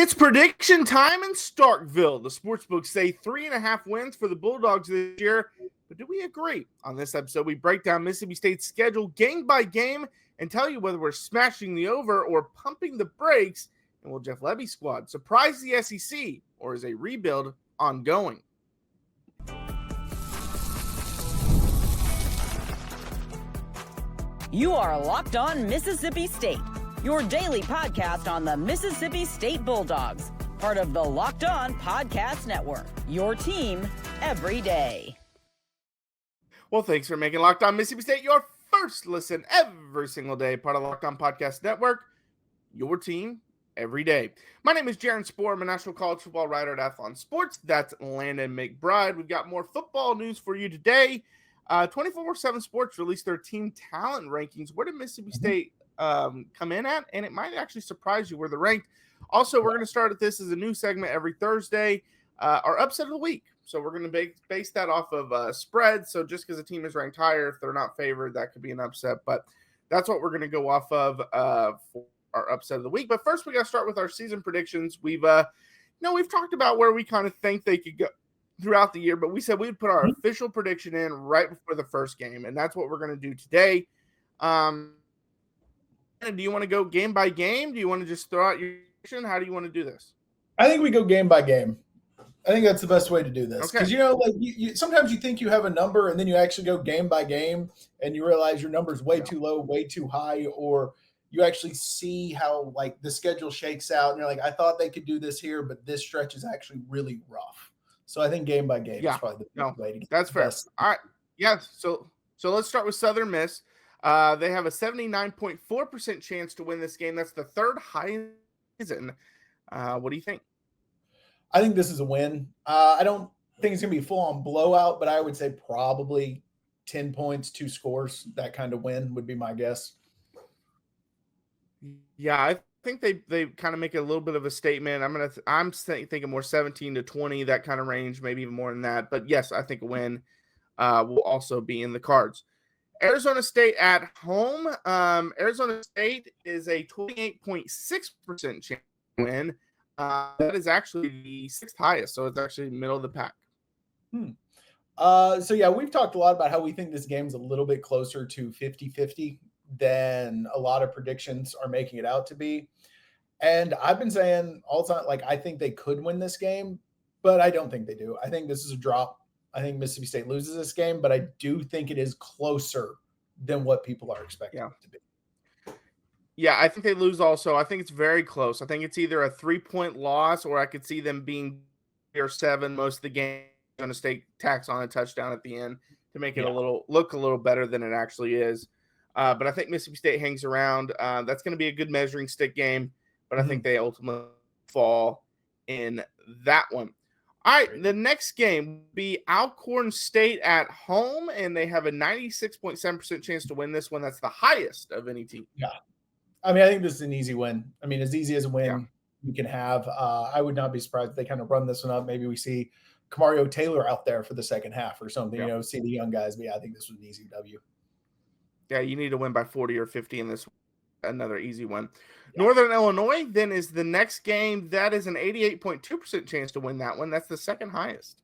It's prediction time in Starkville. The sportsbooks say 3.5 wins for the Bulldogs this year. But do we agree? On this episode, we break down Mississippi State's schedule game by game and tell you whether we're smashing the over or pumping the brakes. And will Jeff Lebby's squad surprise the SEC, or is a rebuild ongoing? You are Locked On Mississippi State, your daily podcast on the Mississippi State Bulldogs, part of the Locked On Podcast Network, your team every day. Well, thanks for making Locked On Mississippi State your first listen every single day, part of the Locked On Podcast Network, your team every day. My name is Jaron Spor. I'm a national college football writer at Athlon Sports. That's Landon McBride. We've got more football news for you today. 24/7 Sports released their team talent rankings. Where did Mississippi State come in at? And it might actually surprise you where they're ranked. Also, we're going to start at this as a new segment every Thursday, our upset of the week. So we're going to base that off of spread. So just because a team is ranked higher, if they're not favored, that could be an upset. But that's what we're going to go off of for our upset of the week. But first, we got to start with our season predictions. We've talked about where we kind of think they could go throughout the year, but we said we'd put our official prediction in right before the first game, and that's what we're going to do today. Do you want to go game by game? Do you want to just throw out your prediction? How do you want to do this? I think we go game by game. I think that's the best way to do this. Because, you sometimes you think you have a number and then you actually go game by game and you realize your number is way too low, way too high, or you actually see how, the schedule shakes out and you're like, I thought they could do this here, but this stretch is actually really rough. So I think game by game is probably the best way to get that's fair. Best. All right. Yeah, so let's start with Southern Miss. They have a 79.4% chance to win this game. That's the third highest season. What do you think? I think this is a win. I don't think it's going to be full-on blowout, but I would say probably 10 points, 2 scores. That kind of win would be my guess. Yeah, I think they kind of make a little bit of a statement. I'm thinking more 17-20, that kind of range, maybe even more than that. But yes, I think a win will also be in the cards. Arizona State at home. Arizona State is a 28.6% chance to win. That is actually the 6th highest, so it's actually middle of the pack. We've talked a lot about how we think this game's a little bit closer to 50-50 than a lot of predictions are making it out to be. And I've been saying all the time, I think they could win this game, but I don't think they do. I think this is a drop. I think Mississippi State loses this game, but I do think it is closer than what people are expecting it to be. Yeah, I think they lose also. I think it's very close. I think it's either a 3-point loss or I could see them being 7 most of the game. Arizona State tacks on a touchdown at the end to make it look a little better than it actually is. But I think Mississippi State hangs around. That's going to be a good measuring stick game, but I think they ultimately fall in that one. All right, the next game will be Alcorn State at home, and they have a 96.7% chance to win this one. That's the highest of any team. Yeah. I think this is an easy win. As easy as a win you can have. I would not be surprised if they kind of run this one up. Maybe we see Kamario Taylor out there for the second half or something, see the young guys. But yeah, I think this was an easy W. Yeah, you need to win by 40 or 50 in this. Another easy one. Yeah. Northern Illinois then is the next game. That is an 88.2% chance to win that one. That's the 2nd highest.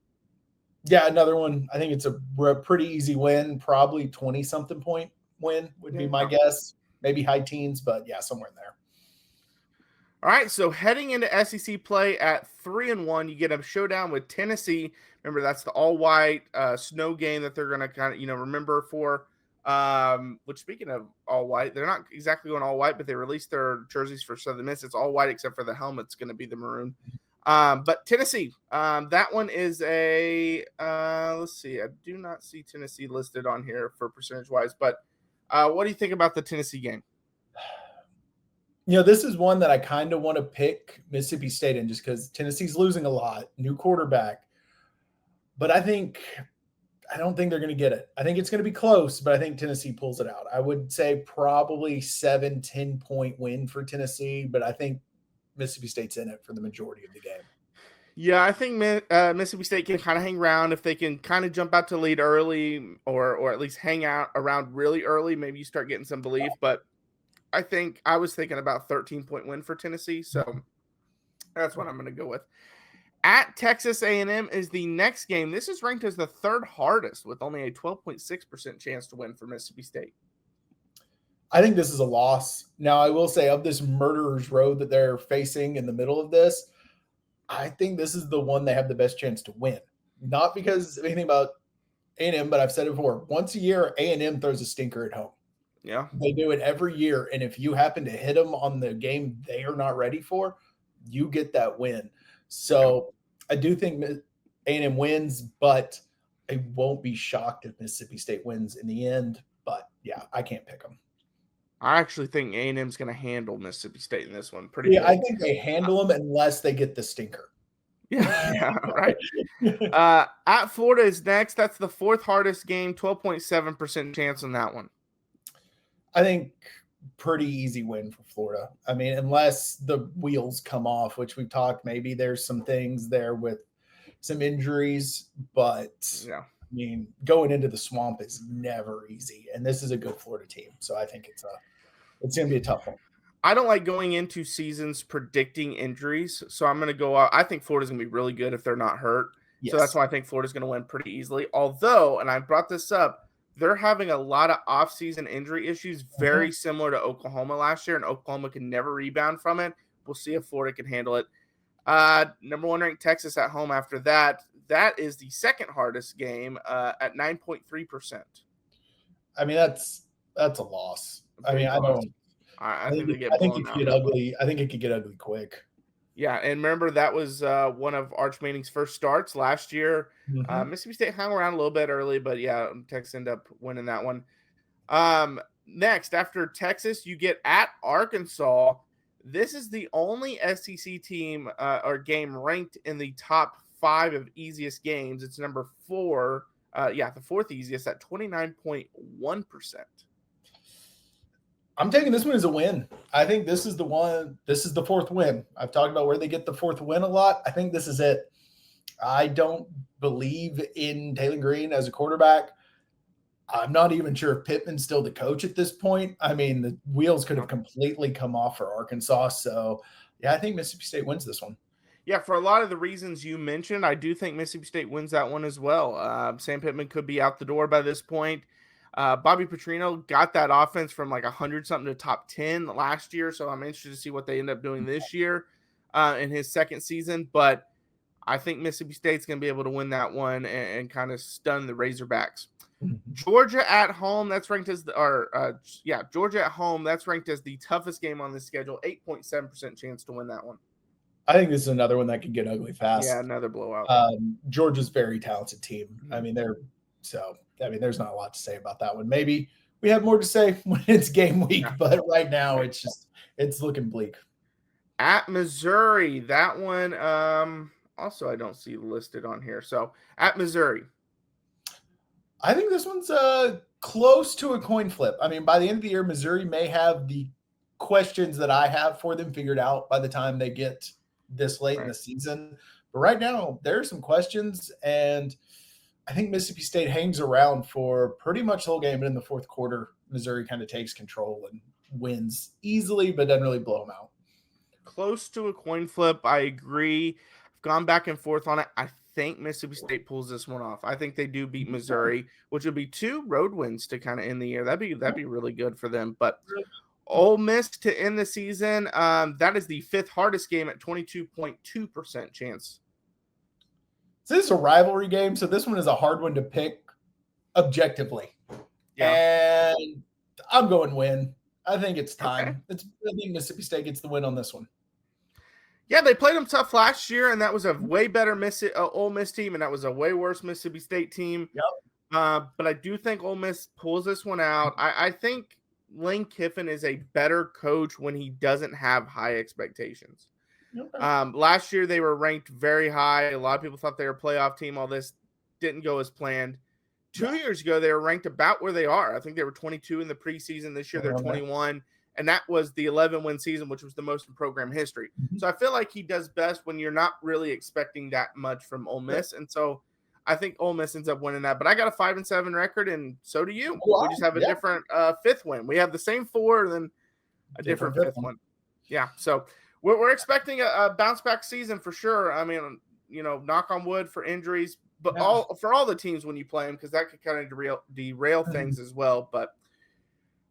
Yeah, another one. I think it's a pretty easy win. Probably 20-something point win would be my guess. Maybe high teens, but yeah, somewhere in there. All right, so heading into SEC play at 3-1, you get a showdown with Tennessee. Remember, that's the all-white snow game that they're going to kind of, remember for. Which, speaking of all-white, they're not exactly going all-white, but they released their jerseys for Southern Miss. It's all-white except for the helmet's going to be the maroon. But Tennessee, that one is a let's see. I do not see Tennessee listed on here for percentage-wise, but what do you think about the Tennessee game? This is one that I kind of want to pick Mississippi State in just because Tennessee's losing a lot, new quarterback. But I don't think they're going to get it. I think it's going to be close, but I think Tennessee pulls it out. I would say probably 7-10 point win for Tennessee, but I think Mississippi State's in it for the majority of the game. Yeah, I think Mississippi State can kind of hang around if they can kind of jump out to lead early or at least hang out around really early. Maybe you start getting some belief, but I was thinking about 13-point win for Tennessee. So That's what I'm going to go with. At Texas A&M is the next game. This is ranked as the third hardest with only a 12.6% chance to win for Mississippi State. I think this is a loss. Now, I will say of this murderer's row that they're facing in the middle of this, I think this is the one they have the best chance to win. Not because of anything about A&M, but I've said it before. Once a year, A&M throws a stinker at home. Yeah. They do it every year. And if you happen to hit them on the game they are not ready for, you get that win. So I do think A&M wins, but I won't be shocked if Mississippi State wins in the end. But, yeah, I can't pick them. I actually think A&M's going to handle Mississippi State in this one. I think they handle them unless they get the stinker. Yeah, right. At Florida is next. That's the fourth hardest game, 12.7% chance on that one. I think pretty easy win for Florida. I mean, unless the wheels come off, which we've talked, maybe there's some things there with some injuries, but yeah. I mean, going into the swamp is never easy, and this is a good Florida team, so I think it's going to be a tough one. I don't like going into seasons predicting injuries, so I'm going to go out. I think Florida's going to be really good if they're not hurt, so that's why I think Florida's going to win pretty easily. Although, and I brought this up, they're having a lot of off-season injury issues, very similar to Oklahoma last year, and Oklahoma can never rebound from it. We'll see if Florida can handle it. Number one ranked Texas at home after that. That is the second hardest game at 9.3%. I mean, that's a loss. I mean, I think it could get ugly. I think it could get ugly quick. Yeah, and remember that was one of Arch Manning's first starts last year. Mississippi State hung around a little bit early, but yeah, Texas ended up winning that one. Next, after Texas, you get at Arkansas. This is the only SEC team or game ranked in the top 5 of easiest games. It's number 4. The fourth easiest at 29.1%. I'm taking this one as a win. I think this is the one. This is the fourth win. I've talked about where they get the fourth win a lot. I think this is it. I don't believe in Taylor Green as a quarterback. I'm not even sure if Pittman's still the coach at this point. I mean, the wheels could have completely come off for Arkansas. So, yeah, I think Mississippi State wins this one. Yeah, for a lot of the reasons you mentioned, I do think Mississippi State wins that one as well. Sam Pittman could be out the door by this point. Bobby Petrino got that offense from like 100-something to top 10 last year, so I'm interested to see what they end up doing this year in his second season. But I think Mississippi State's going to be able to win that one and kind of stun the Razorbacks. Georgia at home, that's ranked as Georgia at home, that's ranked as the toughest game on the schedule. 8.7% chance to win that one. I think this is another one that could get ugly fast. Yeah, another blowout. Georgia's a very talented team. I mean, there's not a lot to say about that one. Maybe we have more to say when it's game week, but right now it's looking bleak. At Missouri, that one also I don't see listed on here. So at Missouri. I think this one's close to a coin flip. I mean, by the end of the year, Missouri may have the questions that I have for them figured out by the time they get this late in the season. But right now, there are some questions, and I think Mississippi State hangs around for pretty much the whole game. But in the fourth quarter, Missouri kind of takes control and wins easily, but doesn't really blow them out. Close to a coin flip. I agree. I've gone back and forth on it. I think Mississippi State pulls this one off. I think they do beat Missouri, which would be 2 road wins to kind of end the year. That'd be really good for them. But Ole Miss to end the season, that is the 5th hardest game at 22.2% chance. So this is a rivalry game, so this one is a hard one to pick objectively. Yeah. And I'm going win. I think it's time. I think Mississippi State gets the win on this one. Yeah, they played them tough last year, and that was a way better Ole Miss team, and that was a way worse Mississippi State team. Yep. But I do think Ole Miss pulls this one out. I think Lane Kiffin is a better coach when he doesn't have high expectations. Okay. Last year, they were ranked very high. A lot of people thought they were a playoff team. All this didn't go as planned. 2 years ago, they were ranked about where they are. I think they were 22 in the preseason. This year, they're 21. And that was the 11-win season, which was the most in program history. So I feel like he does best when you're not really expecting that much from Ole Miss. And so I think Ole Miss ends up winning that. But I got a 5-7 record, and so do you. Wow. We just have a different 5th win. We have the same 4 and then a different 5th one. Yeah, so we're expecting a bounce back season for sure. I mean, knock on wood for injuries, but for all the teams when you play them, because that could kind of derail things as well. But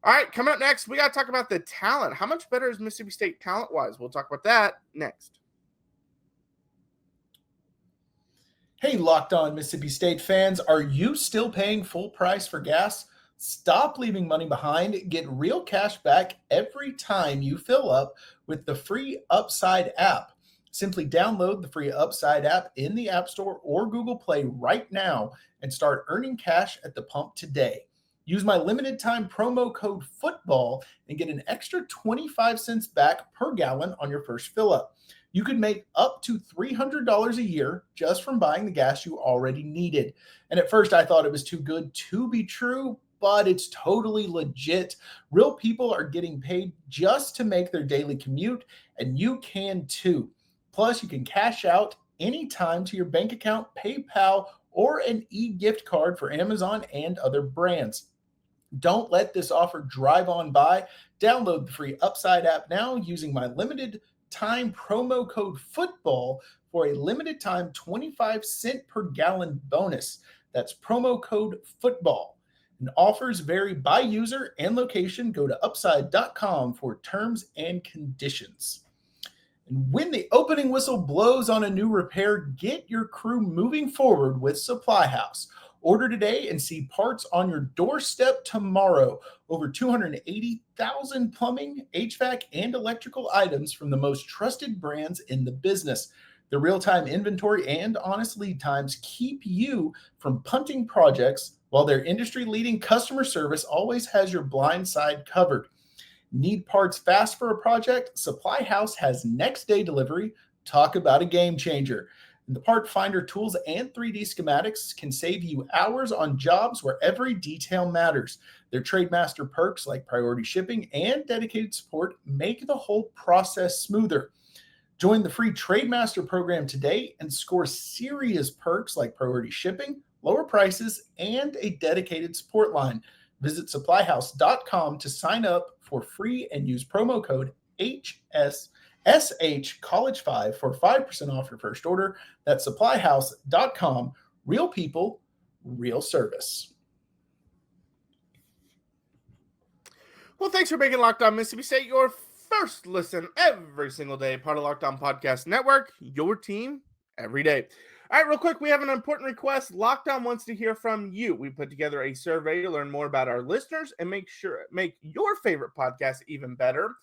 all right, coming up next, we got to talk about the talent. How much better is Mississippi State talent-wise? We'll talk about that next. Hey, Locked On Mississippi State fans, are you still paying full price for gas? Stop leaving money behind. Get real cash back every time you fill up with the free Upside app. Simply download the free Upside app in the App Store or Google Play right now and start earning cash at the pump today. Use my limited time promo code FOOTBALL and get an extra 25 cents back per gallon on your first fill up. You could make up to $300 a year just from buying the gas you already needed. And at first I thought it was too good to be true, but it's totally legit. Real people are getting paid just to make their daily commute, and you can too. Plus, you can cash out anytime to your bank account, PayPal, or an e-gift card for Amazon and other brands. Don't let this offer drive on by. Download the free Upside app now using my limited time promo code FOOTBALL for a limited time 25 cent per gallon bonus. That's promo code FOOTBALL. And offers vary by user and location. Go to upside.com for terms and conditions. And when the opening whistle blows on a new repair, get your crew moving forward with Supply House. Order today and see parts on your doorstep tomorrow. Over 280,000 plumbing, HVAC, and electrical items from the most trusted brands in the business. The real-time inventory and honest lead times keep you from punting projects, while their industry-leading customer service always has your blind side covered. Need parts fast for a project? Supply House has next-day delivery. Talk about a game changer. The Part Finder tools and 3D schematics can save you hours on jobs where every detail matters. Their Trademaster perks like priority shipping and dedicated support make the whole process smoother. Join the free Trademaster program today and score serious perks like priority shipping, lower prices, and a dedicated support line. Visit supplyhouse.com to sign up for free and use promo code SHCollege5 for 5% off your first order. That's supplyhouse.com. Real people, real service. Well, thanks for making Locked On Mississippi State your first listen every single day. Part of Locked On Podcast Network, your team every day. All right, real quick, we have an important request. Locked On wants to hear from you. We put together a survey to learn more about our listeners and make your favorite podcast even better.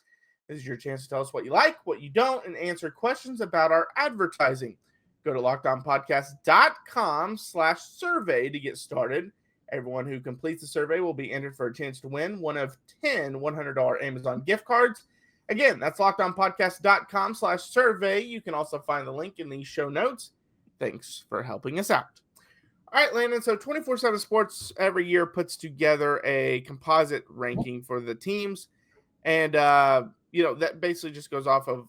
This is your chance to tell us what you like, what you don't, and answer questions about our advertising. Go to lockedonpodcast.com/survey to get started. Everyone who completes the survey will be entered for a chance to win one of 10 $100 Amazon gift cards. Again, that's lockedonpodcast.com/survey. You can also find the link in the show notes. Thanks for helping us out. All right, Landon. So 24/7 Sports every year puts together a composite ranking for the teams. And, that basically just goes off of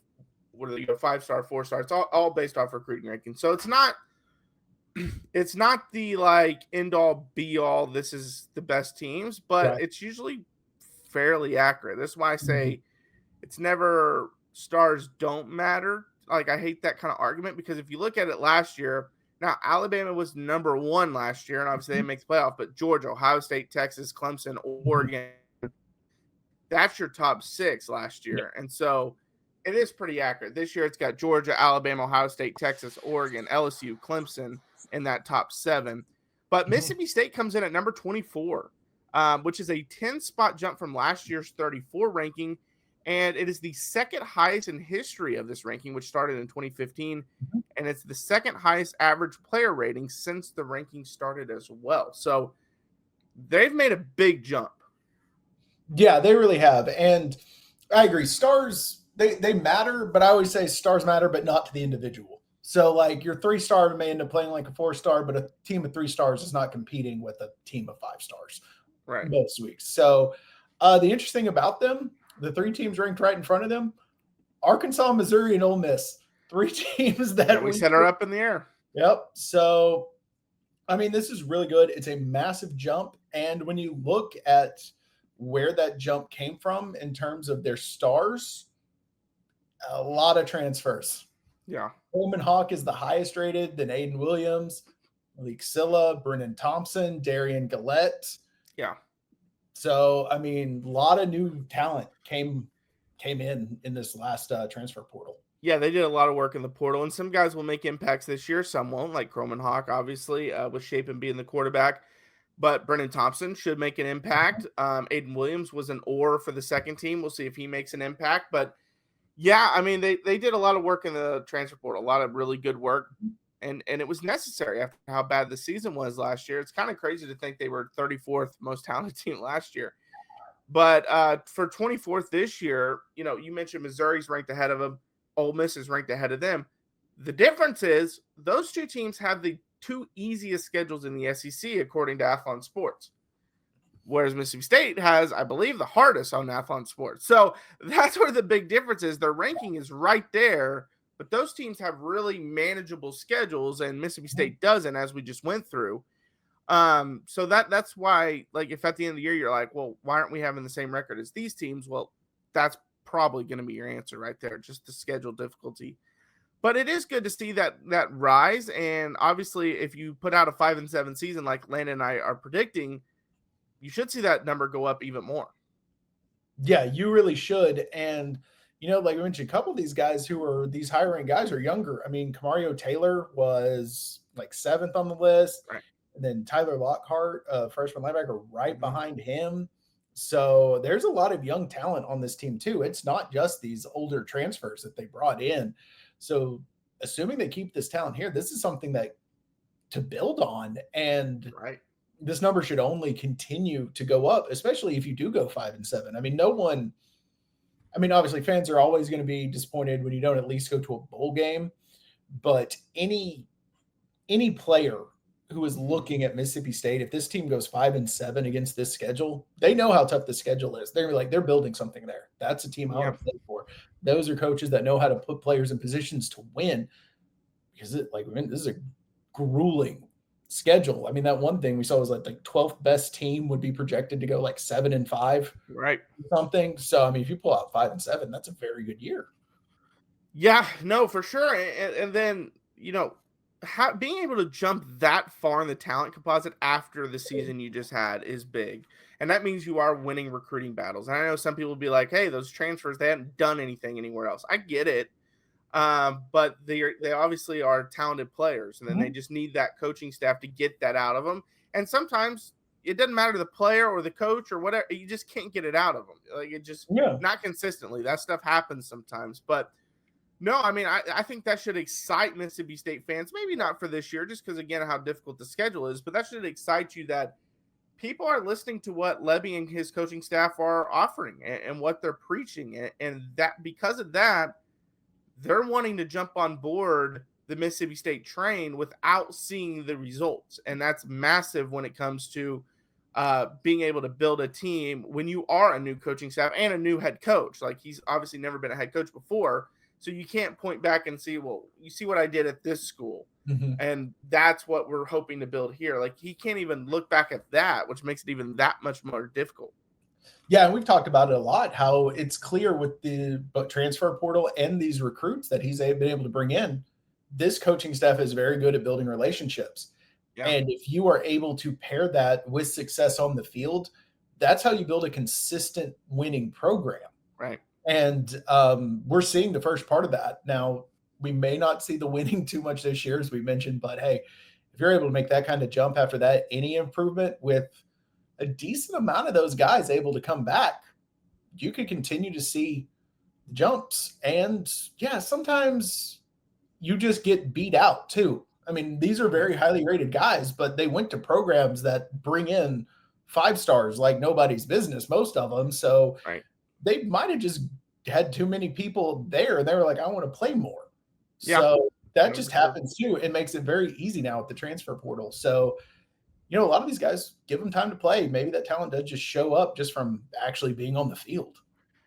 what are they, 5-star, 4-star. It's all based off recruiting ranking. So it's not the like end all be all. This is the best teams, but it's usually fairly accurate. That's why I say it's never stars don't matter. Like I hate that kind of argument because if you look at it last year, now Alabama was number 1 last year, and obviously they make the playoff. But Georgia, Ohio State, Texas, Clemson, Oregon. That's your top 6 last year. And so it is pretty accurate. This year it's got Georgia, Alabama, Ohio State, Texas, Oregon, LSU, Clemson in that top 7. But Mississippi State comes in at number 24, which is a 10-spot jump from last year's 34 ranking. And it is the second highest in history of this ranking, which started in 2015. And it's the second highest average player rating since the ranking started as well. So they've made a big jump. Yeah, they really have. And I agree. Stars, they matter, but I always say stars matter, but not to the individual. So like your 3-star may end up playing like a 4-star, but a team of 3 stars is not competing with a team of 5 stars most weeks. So the interesting about them, the 3 teams ranked right in front of them, Arkansas, Missouri, and Ole Miss. 3 teams that we set her up in the air. Yep. So, I mean, this is really good. It's a massive jump. And when you look at where that jump came from in terms of their stars, a lot of transfers. Yeah. Coleman Hawk is the highest rated, then Aiden Williams, Malik Silla, Brennan Thompson, Darian Gillette. Yeah. So, I mean, a lot of new talent came in this last transfer portal. Yeah, they did a lot of work in the portal, and some guys will make impacts this year. Some won't, like Croman Hawk, obviously, with Shapen being the quarterback. But Brennan Thompson should make an impact. Aiden Williams was an or for the second team. We'll see if he makes an impact. But, yeah, I mean, they did a lot of work in the transfer portal, a lot of really good work. And it was necessary after how bad the season was last year. It's kind of crazy to think they were 34th most talented team last year. But for 24th this year, you mentioned Missouri's ranked ahead of them. Ole Miss is ranked ahead of them. The difference is those two teams have the two easiest schedules in the SEC, according to Athlon Sports. Whereas Mississippi State has, I believe, the hardest on Athlon Sports. So that's where the big difference is. Their ranking is right there, but those teams have really manageable schedules, and Mississippi State doesn't, as we just went through. So that's why, like, if at the end of the year you're like, well, why aren't we having the same record as these teams? Well, that's probably going to be your answer right there, just the schedule difficulty. But it is good to see that rise, and obviously if you put out a 5-7 season like Landon and I are predicting, you should see that number go up even more. Yeah, you really should. And like we mentioned, a couple of these guys who are these higher end guys are younger. I mean, Kamario Taylor was like 7th on the list, right. And then Tyler Lockhart, freshman linebacker, right behind him. So there's a lot of young talent on this team too. It's not just these older transfers that they brought in. So assuming they keep this talent here, this is something that to build on. And right. This number should only continue to go up, especially if you do go 5-7. I mean, obviously fans are always going to be disappointed when you don't at least go to a bowl game, but any player who is looking at Mississippi State, if this team goes 5-7 against this schedule, they know how tough the schedule is. They're building something there. That's a team I want to play for. Those are coaches that know how to put players in positions to win, because this is a grueling schedule. I mean, that one thing we saw was like the 12th best team would be projected to go like 7-5, right? Something. So, I mean, if you pull out 5-7, that's a very good year. Yeah, no, for sure. And then, being able to jump that far in the talent composite after the season you just had is big. And that means you are winning recruiting battles. And I know some people will be like, hey, those transfers, they haven't done anything anywhere else. I get it. But they obviously are talented players. And then they just need that coaching staff to get that out of them. And sometimes it doesn't matter the player or the coach or whatever. You just can't get it out of them. Like, it just not consistently. That stuff happens sometimes. But no, I mean, I think that should excite Mississippi State fans. Maybe not for this year, just because, again, how difficult the schedule is. But that should excite you that people are listening to what Lebby and his coaching staff are offering and what they're preaching. And that because of that, they're wanting to jump on board the Mississippi State train without seeing the results. And that's massive when it comes to being able to build a team when you are a new coaching staff and a new head coach. Like, he's obviously never been a head coach before. So you can't point back and see, well, you see what I did at this school. And that's what we're hoping to build here. Like, he can't even look back at that, which makes it even that much more difficult. Yeah, and we've talked about it a lot, how it's clear with the transfer portal and these recruits that he's been able to bring in. This coaching staff is very good at building relationships. Yeah. And if you are able to pair that with success on the field, that's how you build a consistent winning program. Right. And we're seeing the first part of that. Now, we may not see the winning too much this year, as we mentioned, but hey, if you're able to make that kind of jump after that, any improvement with a decent amount of those guys able to come back, you could continue to see jumps. And yeah, sometimes you just get beat out too. I mean, these are very highly rated guys, but they went to programs that bring in 5 stars like nobody's business, most of them. So they might have just had too many people there, and they were like, I want to play more. Yeah. So that just happens too. It makes it very easy now with the transfer portal. So, a lot of these guys, give them time to play. Maybe that talent does just show up just from actually being on the field.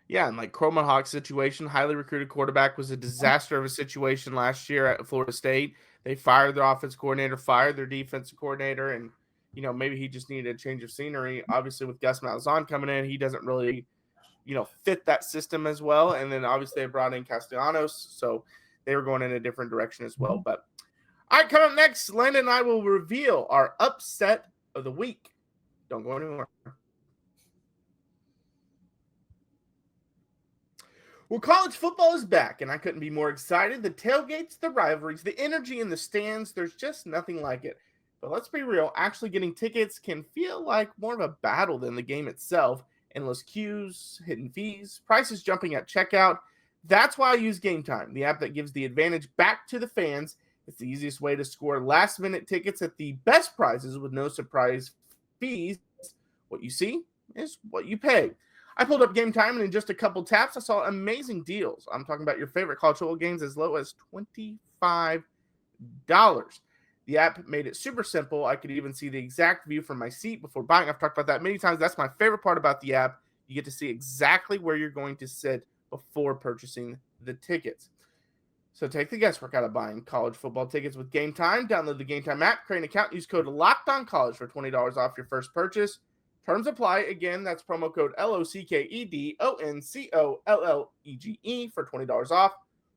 Yeah, and like Croman Hawk's situation, highly recruited quarterback, was a disaster of a situation last year at Florida State. They fired their offense coordinator, fired their defensive coordinator, and maybe he just needed a change of scenery. Obviously, with Gus Malzahn coming in, he doesn't really fit that system as well. And then obviously they brought in Castellanos, so they were going in a different direction as well. But all right, coming up next, Landon and I will reveal our upset of the week. Don't go anywhere. Well, college football is back, and I couldn't be more excited. The tailgates, the rivalries, the energy in the stands, there's just nothing like it. But let's be real, actually getting tickets can feel like more of a battle than the game itself. Endless queues, hidden fees, prices jumping at checkout. That's why I use Game Time, the app that gives the advantage back to the fans. It's the easiest way to score last-minute tickets at the best prices with no surprise fees. What you see is what you pay. I pulled up Game Time, and in just a couple taps, I saw amazing deals. I'm talking about your favorite college football games as low as $25. The app made it super simple. I could even see the exact view from my seat before buying. I've talked about that many times. That's my favorite part about the app. You get to see exactly where you're going to sit before purchasing the tickets. So take the guesswork out of buying college football tickets with Game Time. Download the Game Time app, create an account, use code LOCKEDONCollege for $20 off your first purchase. Terms apply. Again, that's promo code LOCKEDONCOLLEGE for $20 off.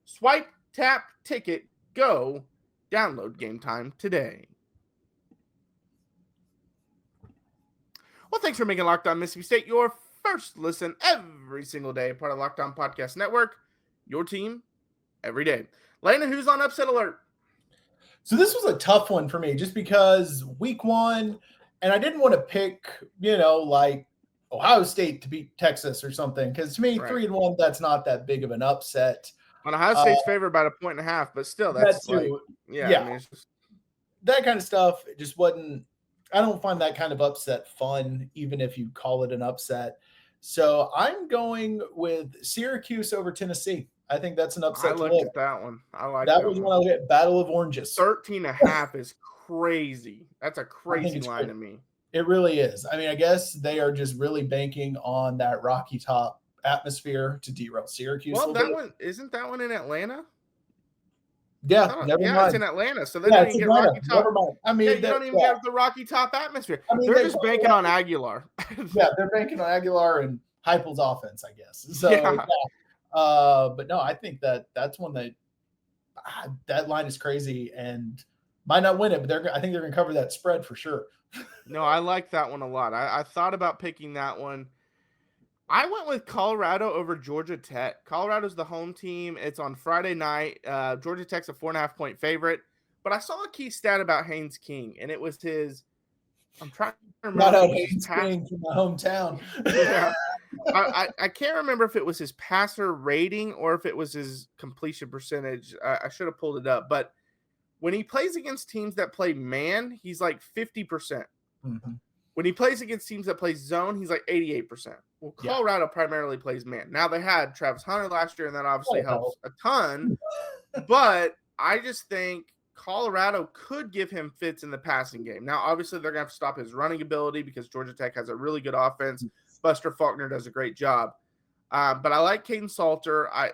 Swipe, tap, ticket, go. Download Game Time today. Well, thanks for making Locked On Mississippi State your first listen every single day. Part of Locked On Podcast Network. Your team every day. Landon, who's on upset alert? So this was a tough one for me just because week one, and I didn't want to pick, like Ohio State to beat Texas or something. Because to me, 3-1, that's not that big of an upset. On Ohio State's favor about 1.5, but still, that's I mean, it's just that kind of stuff. It just wasn't. I don't find that kind of upset fun, even if you call it an upset. So I'm going with Syracuse over Tennessee. I think that's an upset. I looked at that one. I like that was one. I looked at Battle of Oranges. 13.5 is crazy. That's a crazy line to me. It really is. I mean, I guess they are just really banking on that Rocky Top atmosphere to derail Syracuse. Well, that one in Atlanta? Yeah, never mind. It's in Atlanta, so they don't even get Rocky Top. Never mind. I mean, you don't even have the Rocky Top atmosphere. I mean, they're just banking on Aguilar. Yeah, they're banking on Aguilar and Heupel's offense, I guess. So, but no, I think that's one that line is crazy and might not win it, but I think they're going to cover that spread for sure. No, I like that one a lot. I thought about picking that one. I went with Colorado over Georgia Tech. Colorado's the home team. It's on Friday night. Georgia Tech's a 4.5-point favorite. But I saw a key stat about Haynes King, and it was his. I'm trying to remember. Not Haynes King from my hometown. Yeah. I can't remember if it was his passer rating or if it was his completion percentage. I should have pulled it up. But when he plays against teams that play man, he's like 50%. Mm-hmm. When he plays against teams that play zone, he's like 88%. Well, Colorado primarily plays man. Now, they had Travis Hunter last year, and that obviously helps a ton. But I just think Colorado could give him fits in the passing game. Now, obviously, they're going to have to stop his running ability because Georgia Tech has a really good offense. Buster Faulkner does a great job. But I like Caden Salter. I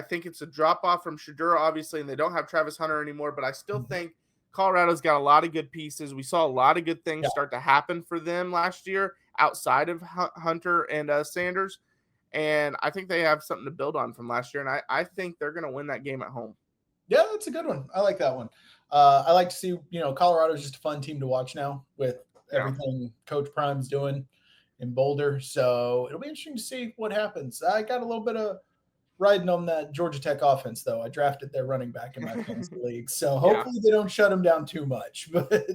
think it's a drop-off from Shedeur, obviously, and they don't have Travis Hunter anymore. But I still think Colorado's got a lot of good pieces. We saw a lot of good things start to happen for them last year outside of Hunter and Sanders. And I think they have something to build on from last year. And I think they're going to win that game at home. Yeah, that's a good one. I like that one. I like to see, Colorado's just a fun team to watch now with everything Coach Prime's doing in Boulder. So it'll be interesting to see what happens. I got a little bit of riding on that Georgia Tech offense, though. I drafted their running back in my fantasy league. So hopefully they don't shut him down too much. But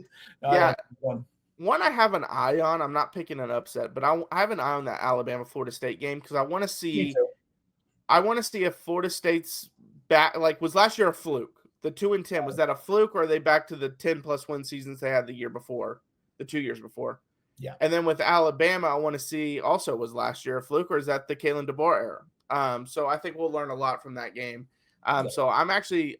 one I have an eye on. I'm not picking an upset, but I have an eye on that Alabama-Florida State game because I want to see if Florida State's back. Like, was last year a fluke? The 2-10, was that a fluke, or are they back to the 10+ win seasons they had the 2 years before? Yeah. And then with Alabama, I want to see also, was last year a fluke, or is that the Kalen DeBoer era? So I think we'll learn a lot from that game. So I'm actually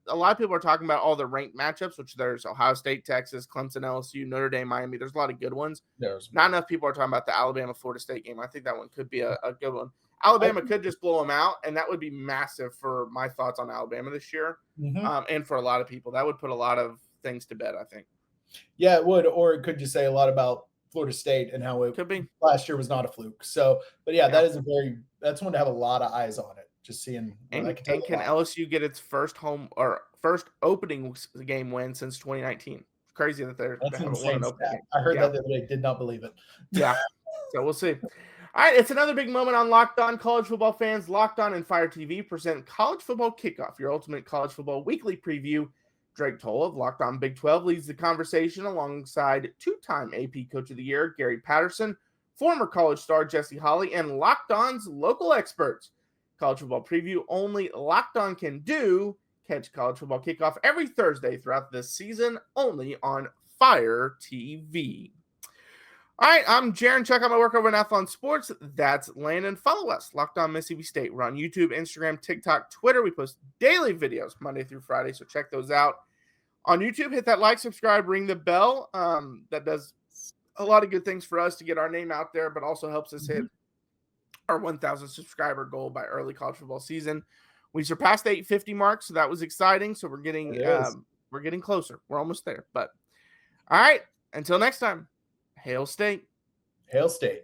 a lot of people are talking about all the ranked matchups, which there's Ohio State, Texas, Clemson, LSU, Notre Dame, Miami. There's a lot of good ones. Not enough people are talking about the Alabama-Florida State game. I think that one could be a good one. Alabama could just blow them out, and that would be massive for my thoughts on Alabama this year. And for a lot of people. That would put a lot of things to bed, I think. Yeah, it would. Or it could just say a lot about Florida State and how it Could be. last year was not a fluke. So, but that's one to have a lot of eyes on it. Just seeing. And can LSU get its first opening game win since 2019? Crazy that they haven't won an opening game. I heard that the other day. Did not believe it. Yeah. So we'll see. All right, it's another big moment on Locked On College Football fans. Locked On and Fire TV present College Football Kickoff, your ultimate college football weekly preview. Drake Toll of Locked On Big 12 leads the conversation alongside two-time AP Coach of the Year, Gary Patterson, former college star Jesse Holley, and Locked On's local experts. College football preview only Locked On can do. Catch College Football Kickoff every Thursday throughout the season, only on Fire TV. All right, I'm Jaron. Check out my work over at Athlon Sports. That's Landon. Follow us, Locked On Mississippi State. We're on YouTube, Instagram, TikTok, Twitter. We post daily videos Monday through Friday, so check those out. On YouTube, hit that like, subscribe, ring the bell. That does a lot of good things for us to get our name out there, but also helps us hit our 1,000 subscriber goal by early college football season. We surpassed the 850 mark, so that was exciting. So we're getting closer. We're almost there. But all right, until next time. Hail State. Hail State.